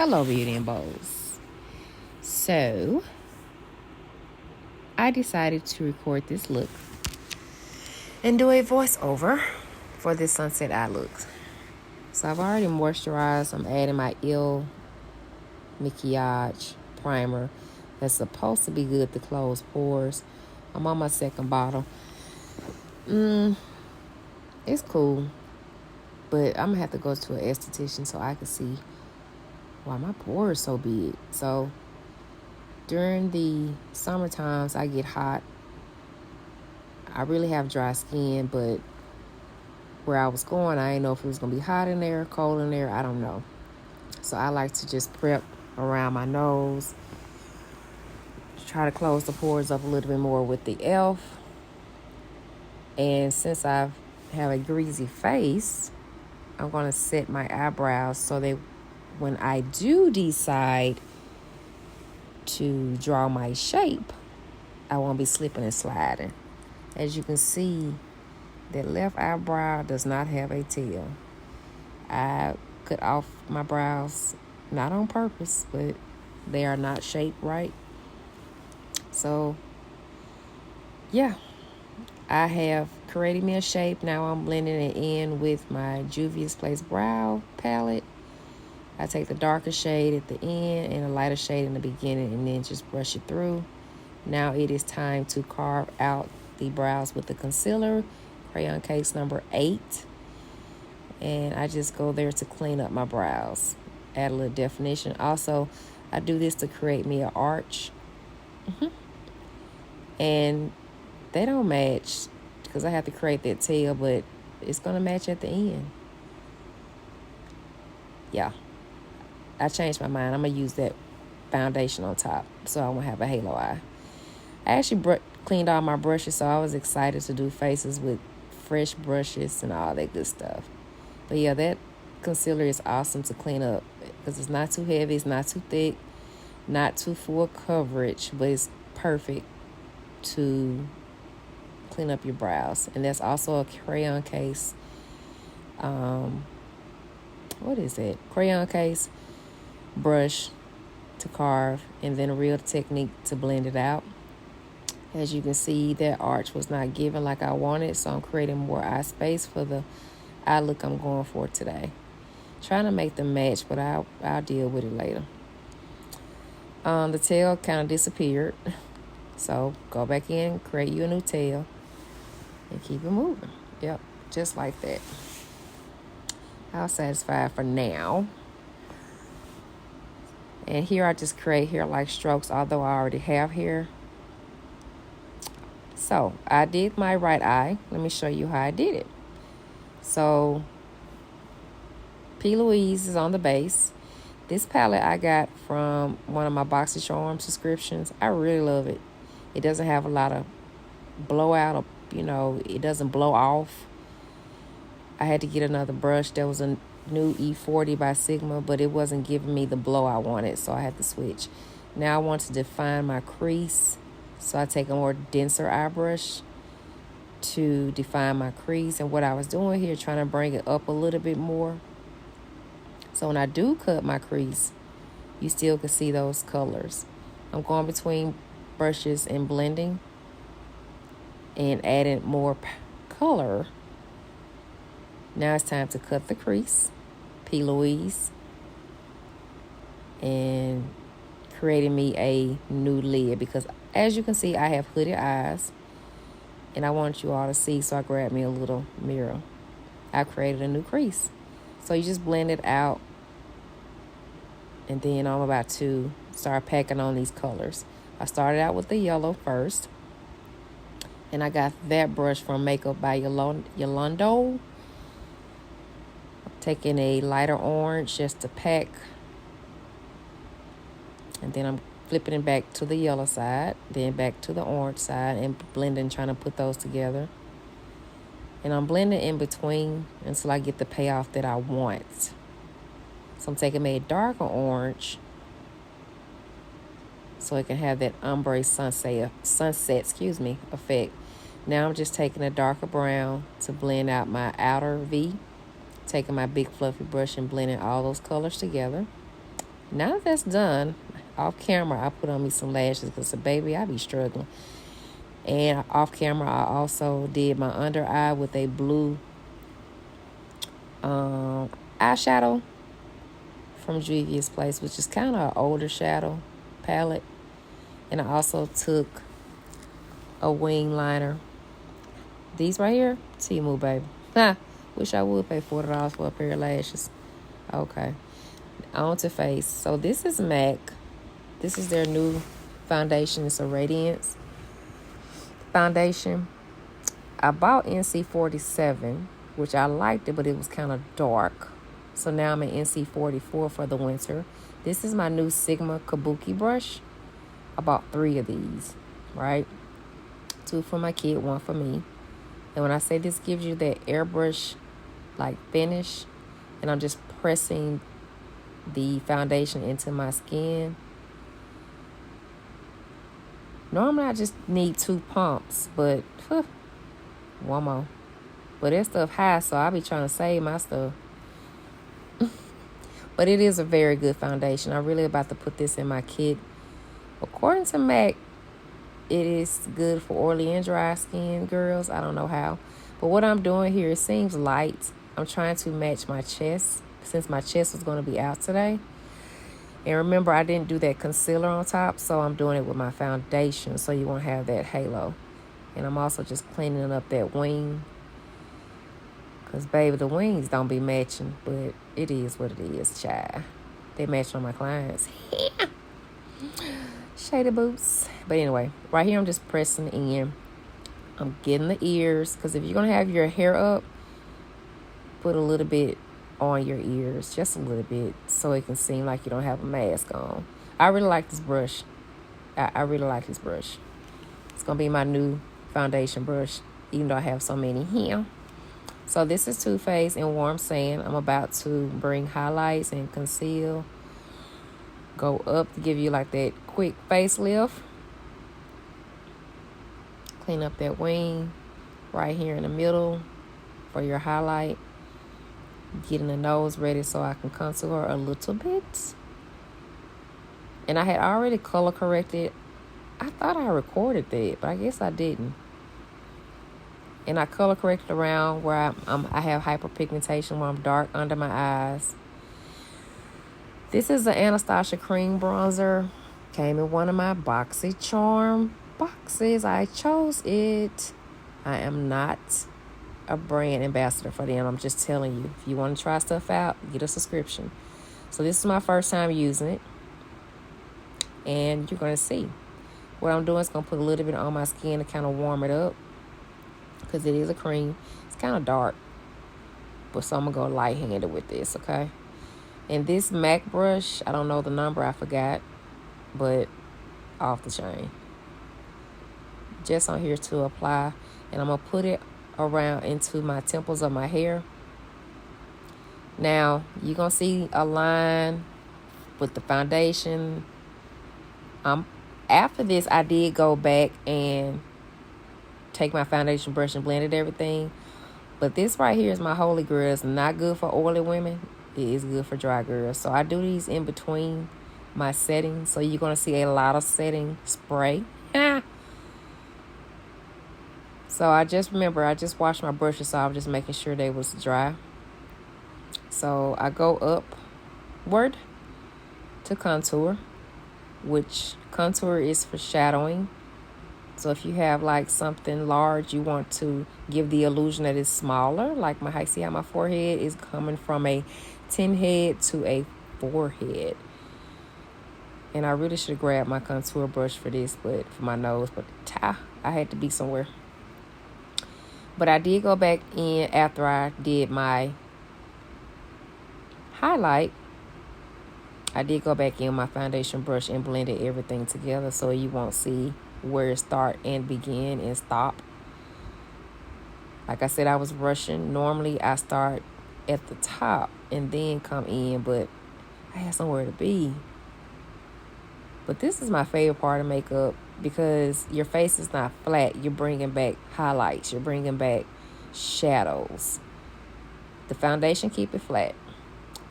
Hello, Beauty and Bows. So, I decided to record this look and do a voiceover for this sunset eye look. So, I've already moisturized. I'm adding my Il Makiage primer that's supposed to be good to close pores. I'm on my second bottle. It's cool, but I'm going to have to go to an esthetician so I can see why my pores so big. So, during the summer times, I get hot. I really have dry skin, but where I was going, I didn't know if it was going to be hot in there, cold in there. I don't know. So I like to just prep around my nose. Try to close the pores up a little bit more with the e.l.f. And since I have a greasy face, I'm going to set my eyebrows so that when I do decide to draw my shape, I won't be slipping and sliding. As you can see, the left eyebrow does not have a tail. I cut off my brows, not on purpose, but they are not shaped right. So, yeah, I have created me a shape. Now I'm blending it in with my Juvia's Place brow palette. I take the darker shade at the end and a lighter shade in the beginning and then just brush it through. Now it is time to carve out the brows with the concealer, crayon case number 8. And I just go there to clean up my brows, add a little definition. Also, I do this to create me an arch. And they don't match because I have to create that tail, but it's going to match at the end. Yeah. I changed my mind. I'm going to use that foundation on top so I won't have a halo eye. I actually cleaned all my brushes, so I was excited to do faces with fresh brushes and all that good stuff. But yeah, that concealer is awesome to clean up because it's not too heavy, it's not too thick, not too full coverage, but it's perfect to clean up your brows. And that's also a crayon case. What is it? Crayon case brush to carve, and then a Real Technique to blend it out. As you can see, that arch was not given like I wanted, so I'm creating more eye space for the eye look I'm going for today. Trying to make them match, but I'll deal with it later. The tail kind of disappeared, so go back in, create you a new tail, and keep it moving. Yep, just like that. I'm satisfied for now. And here I just create hair-like strokes, although I already have hair. So I did my right eye. Let me show you how I did it. So P. Louise is on the base. This palette I got from one of my Boxy Charm subscriptions. I really love it. It doesn't have a lot of blowout, or, it doesn't blow off. I had to get another brush. There was a new E40 by Sigma, but it wasn't giving me the blow I wanted, so I had to switch. Now I want to define my crease, so I take a more denser eye brush to define my crease. And what I was doing here, trying to bring it up a little bit more, so when I do cut my crease, you still can see those colors. I'm going between brushes and blending and adding more color. Now it's time to cut the crease, P. Louise, and creating me a new lid because as you can see, I have hooded eyes and I want you all to see, so I grabbed me a little mirror. I created a new crease. So you just blend it out, and then I'm about to start packing on these colors. I started out with the yellow first, and I got that brush from Makeup by Yolando. Taking a lighter orange just to pack, and then I'm flipping it back to the yellow side, then back to the orange side, and blending, trying to put those together. And I'm blending in between until I get the payoff that I want. So I'm taking a darker orange so it can have that ombre sunset effect. Now I'm just taking a darker brown to blend out my outer V. Taking my big fluffy brush and blending all those colors together. Now that that's done, off camera, I put on me some lashes because, baby, I be struggling. And off camera, I also did my under eye with a blue eyeshadow from Juvia's Place, which is kind of an older shadow palette. And I also took a wing liner. These right here, Temu, baby. Wish I would pay $40 for a pair of lashes. Okay. On to face. So this is MAC. This is their new foundation. It's a Radiance foundation. I bought NC47, which I liked it, but it was kind of dark. So now I'm in NC44 for the winter. This is my new Sigma Kabuki brush. I bought 3 of these, right? 2 for my kid, 1 for me. And when I say this gives you that airbrush like finish, and I'm just pressing the foundation into my skin. Normally I just need 2 pumps, but 1 more. But that stuff high, so I be trying to save my stuff. But it is a very good foundation. I'm really about to put this in my kit. According to MAC, it is good for oily and dry skin, girls. I don't know how. But what I'm doing here, it seems light. I'm trying to match my chest since my chest was going to be out today. And remember, I didn't do that concealer on top, so I'm doing it with my foundation so you won't have that halo. And I'm also just cleaning up that wing. Because, baby, the wings don't be matching, but it is what it is, child. They match on my clients. Shady boots. But anyway, right here I'm just pressing in. I'm getting the ears, because if you're going to have your hair up, put a little bit on your ears, just a little bit, so it can seem like you don't have a mask on. I really like this brush. I really like this brush. It's going to be my new foundation brush, even though I have so many here. So this is Too Faced in Warm Sand. I'm about to bring highlights and conceal. Go up to give you like that quick facelift. Clean up that wing right here in the middle for your highlight. Getting the nose ready so I can contour a little bit. And I had already color corrected. I thought I recorded that, but I guess I didn't. And I color corrected around where I have hyperpigmentation, where I'm dark under my eyes. This is the Anastasia Cream Bronzer. Came in one of my BoxyCharm boxes. I chose it. I am not a brand ambassador for them. I'm just telling you, if you want to try stuff out, get a subscription. So this is my first time using it. And you're going to see. What I'm doing is going to put a little bit on my skin to kind of warm it up. Because it is a cream. It's kind of dark. But so I'm going to go light-handed with this, okay? And this MAC brush, I don't know the number, I forgot. But off the chain. Just on here to apply. And I'm going to put it around into my temples of my hair. Now, you're going to see a line with the foundation. After this, I did go back and take my foundation brush and blended everything. But this right here is my holy grail. It's not good for oily women. It is good for dry girls. So I do these in between my settings. So you're going to see a lot of setting spray. So I just washed my brushes, so I'm just making sure they was dry. So I go upward to contour, which contour is for shadowing. So if you have like something large, you want to give the illusion that it's smaller. Like see how my forehead is coming from a 10 head to a 4 head. And I really should have grabbed my contour brush for this, but for my nose, but I had to be somewhere. But I did go back in after I did my highlight. I did go back in with my foundation brush and blended everything together so you won't see where it start and begin and stop. Like I said, I was rushing. Normally I start at the top and then come in, but I had somewhere to be. But this is my favorite part of makeup because your face is not flat. You're bringing back highlights. You're bringing back shadows. The foundation keep it flat.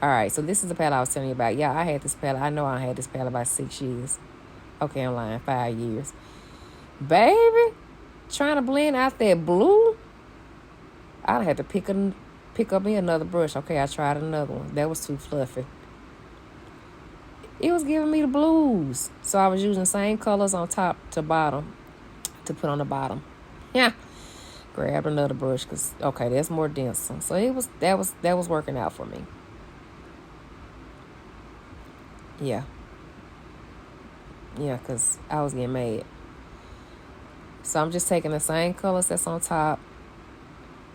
All right, so this is the palette I was telling you about. Yeah, I had this palette. I know I had this palette about 6 years. Okay, I'm lying. 5 years. Baby, trying to blend out that blue, I'd have to pick up me another brush. Okay, I tried another one. That was too fluffy. It was giving me the blues. So I was using the same colors on top to bottom to put on the bottom. Yeah. Grabbed another brush because, okay, that's more dense. So that was working out for me. Yeah. Yeah, because I was getting mad. So I'm just taking the same colors that's on top.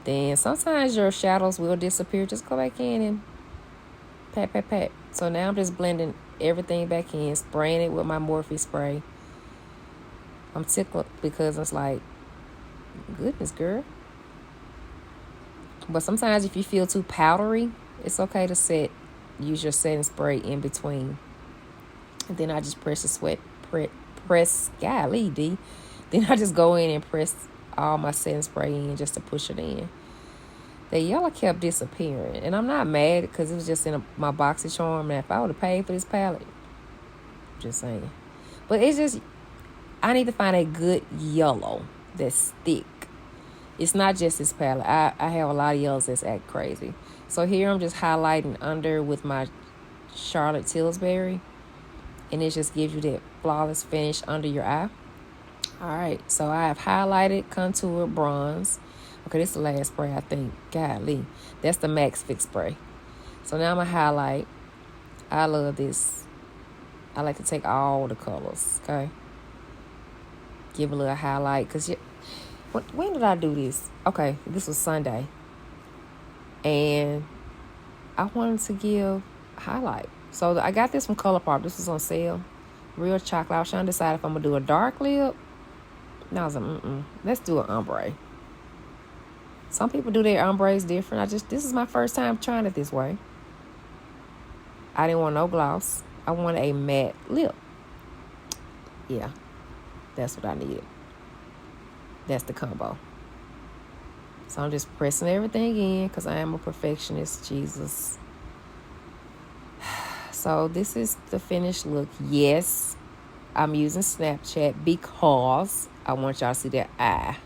Then sometimes your shadows will disappear. Just go back in and pat, pat, pat. So now I'm just blending everything back in, spraying it with my Morphe spray. I'm tickled because it's like, goodness, girl. But sometimes if you feel too powdery, it's okay to use your setting spray in between. And then I just press, golly, D. Then I just go in and press all my setting spray in just to push it in. The yellow kept disappearing. And I'm not mad because it was just in my BoxyCharm. And if I would have paid for this palette, just saying. But it's just, I need to find a good yellow that's thick. It's not just this palette. I have a lot of yellows that's act crazy. So here I'm just highlighting under with my Charlotte Tilbury. And it just gives you that flawless finish under your eye. All right, so I have highlighted, contour, bronze. Okay, this is the last spray, I think. Golly, that's the Max Fix spray. So now I'm going to highlight. I love this. I like to take all the colors, okay? Give a little highlight. Because when did I do this? Okay, this was Sunday. And I wanted to give highlight. So I got this from ColourPop. This was on sale. Real chocolate. I was trying to decide if I'm going to do a dark lip. And I was like, let's do an ombre. Some people do their ombres different. This is my first time trying it this way. I didn't want no gloss. I wanted a matte lip. Yeah, that's what I needed. That's the combo. So I'm just pressing everything in because I am a perfectionist, Jesus. So this is the finished look. Yes, I'm using Snapchat because I want y'all to see that eye.